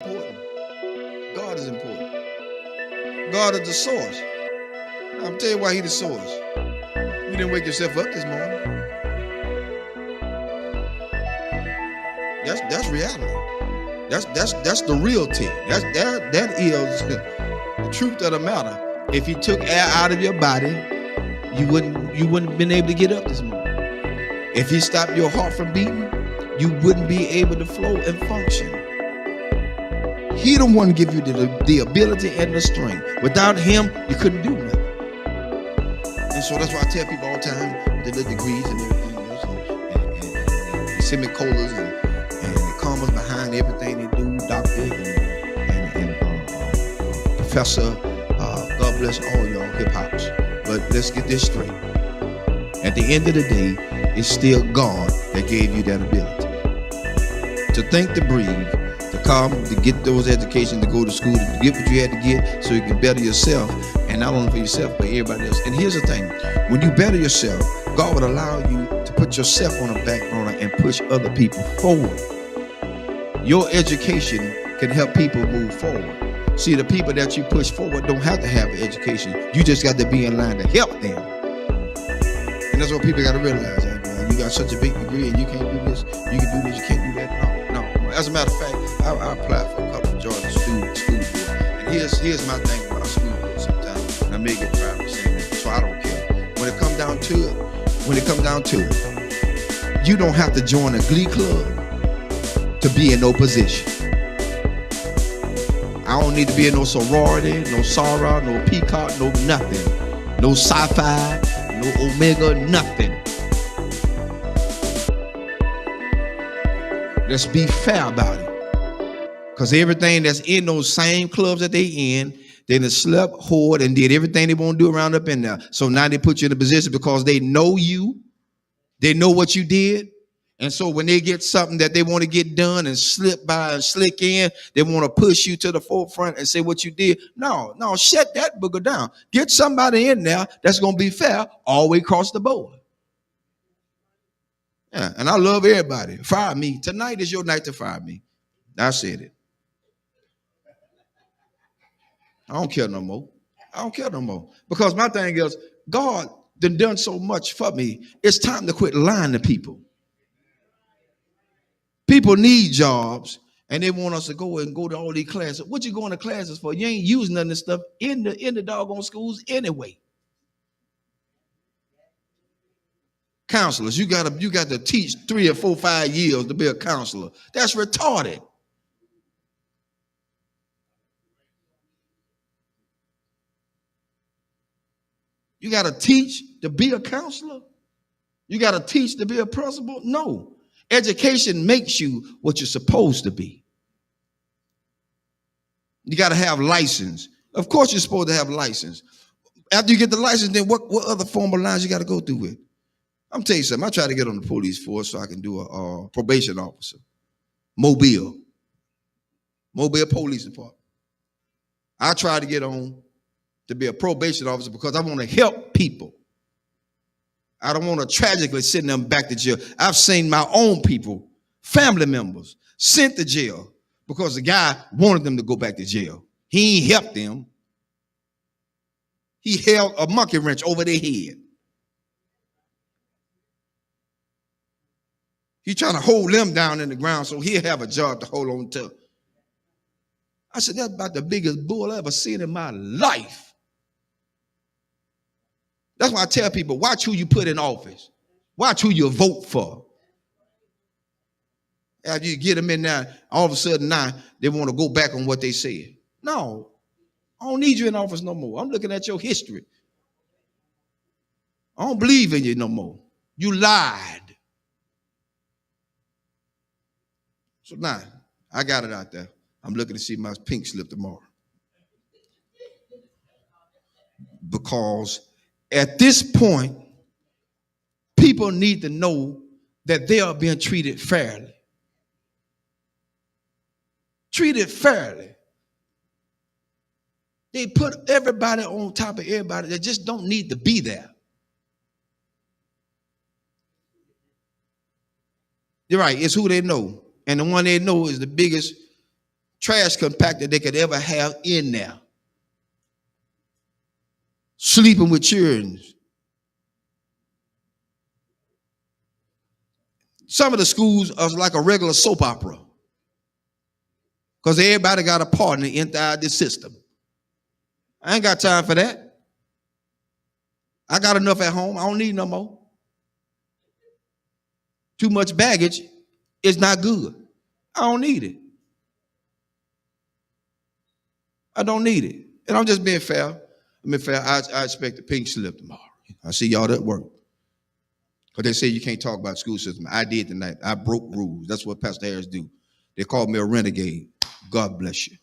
important. God is important. God is the source. I'm tell you why He the source. You didn't wake yourself up this morning. That's reality. That's the real thing. That is the truth of the matter. If He took air out of your body, you wouldn't have been able to get up this morning. If He stopped your heart from beating, you wouldn't be able to flow and function. He the one give you the ability and the strength. Without Him, you couldn't do nothing. And so that's why I tell people all the time with the little degrees and everything else, and semicolons and the commas behind everything they do, doctor and professor. God bless all y'all hip hops. But let's get this straight. At the end of the day, it's still God that gave you that ability to think, to breathe, to come, to get those educations, to go to school, to get what you had to get so you can better yourself, and not only for yourself, but everybody else. And here's the thing, when you better yourself, God would allow you to put yourself on the back burner and push other people forward. Your education can help people move forward. See, the people that you push forward don't have to have an education. You just got to be in line to help them. And that's what people got to realize. You got such a big degree and you can't do this, you can do this, you can't do that. No. As a matter of fact, I applied for a couple of Georgia school board. And here's my thing about school board sometimes. And I may get 5%, so I don't care. When it comes down to it, you don't have to join a glee club to be in no position. I don't need to be in no sorority, no Sarah, no Peacock, no nothing. No sci-fi, no Omega, nothing. Let's be fair about it. Because everything that's in those same clubs that they in, they done slept, whored, and did everything they want to do around up in there. So now they put you in a position because they know you. They know what you did. And so when they get something that they want to get done and slip by and slick in, they want to push you to the forefront and say what you did. No, shut that booger down. Get somebody in there that's going to be fair all the way across the board. Yeah, and I love everybody. Fire me. Tonight is your night to fire me. I said it. I don't care no more. Because my thing is, God done so much for me. It's time to quit lying to people. People need jobs, and they want us to go to all these classes. What you going to classes for? You ain't using none of this stuff in the doggone schools anyway. Counselors, you got to teach 3 or 4, 5 years to be a counselor. That's retarded. You got to teach to be a counselor? You got to teach to be a principal? No. Education makes you what you're supposed to be. You got to have license. Of course you're supposed to have license. After you get the license, then what other formal lines you got to go through with? I'm telling you something. I try to get on the police force so I can do a probation officer. Mobile Police Department. I try to get on to be a probation officer because I want to help people. I don't want to tragically send them back to jail. I've seen my own people, family members, sent to jail because the guy wanted them to go back to jail. He ain't helped them. He held a monkey wrench over their head. He's trying to hold them down in the ground so he'll have a job to hold on to. I said, that's about the biggest bull I ever seen in my life. That's why I tell people, watch who you put in office. Watch who you vote for. After you get them in there, all of a sudden now they want to go back on what they said. No, I don't need you in office no more. I'm looking at your history. I don't believe in you no more. You lied. So now, I got it out there. I'm looking to see my pink slip tomorrow. Because at this point, people need to know that they are being treated fairly. Treated fairly. They put everybody on top of everybody that just don't need to be there. You're right, it's who they know. And the one they know is the biggest trash compactor they could ever have in there. Sleeping with children. Some of the schools are like a regular soap opera because everybody got a part in the inside this system. I ain't got time for that. I got enough at home. I don't need no more. Too much baggage is not good. I don't need it. I don't need it. And I'm just being fair. I expect a pink slip tomorrow. I see y'all at work. Because they say you can't talk about school system. I did tonight. I broke rules. That's what Pastor Harris do. They called me a renegade. God bless you.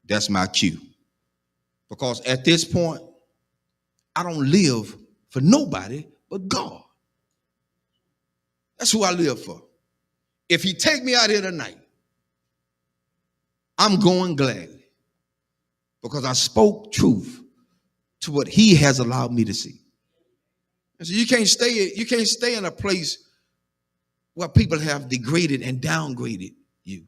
That's my cue. Because at this point, I don't live for nobody but God. That's who I live for. If he take me out here tonight, I'm going gladly. Because I spoke truth to what he has allowed me to see. And so you can't stay in a place where people have degraded and downgraded you.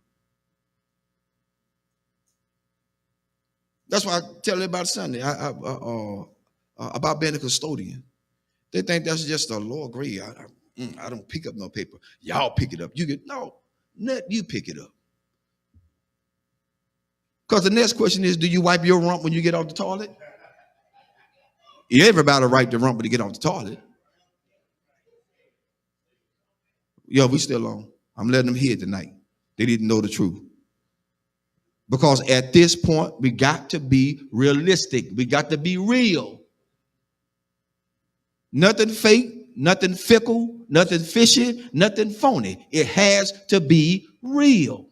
That's why I tell everybody Sunday about being a custodian. They think that's just a lower grade. I don't pick up no paper. Y'all pick it up. Let you pick it up. Because the next question is, do you wipe your rump when you get off the toilet? Everybody wipe the rump when you get off the toilet. Yo, we still on. I'm letting them hear tonight. They didn't know the truth. Because at this point, we got to be realistic. We got to be real. Nothing fake, nothing fickle, nothing fishy, nothing phony. It has to be real.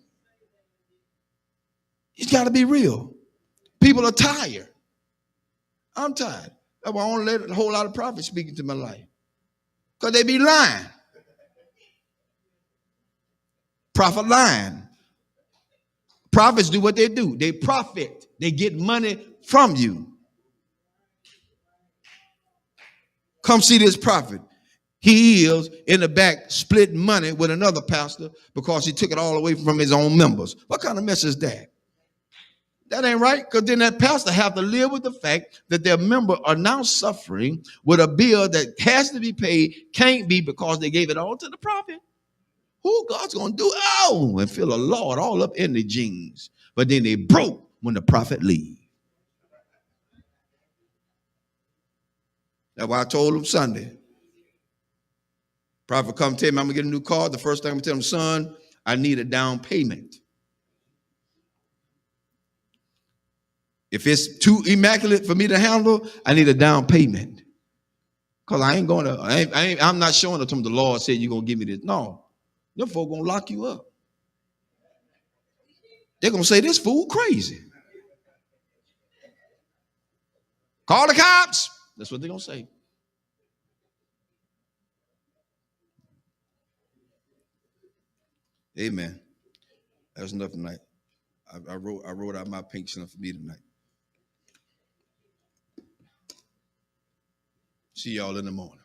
It's got to be real. People are tired. I'm tired. That's why I don't let a whole lot of prophets speak into my life. Because they be lying. Prophet lying. Prophets do what they do. They profit. They get money from you. Come see this prophet. He is in the back splitting money with another pastor because he took it all away from his own members. What kind of mess is that? That ain't right, because then that pastor have to live with the fact that their members are now suffering with a bill that has to be paid, can't be because they gave it all to the prophet. Who God's going to do? Oh, and feel a Lord all up in the jeans. But then they broke when the prophet leave. That's why I told him Sunday. Prophet come tell me I'm going to get a new car. The first thing I'm going to tell him, son, I need a down payment. If it's too immaculate for me to handle, I need a down payment. Because I ain't going to, I'm not showing it to him the Lord said you're going to give me this. No. Them folk going to lock you up. They're going to say, this fool crazy. Call the cops. That's what they're going to say. Amen. That's enough tonight. I wrote out my pink slip for me tonight. See y'all in the morning.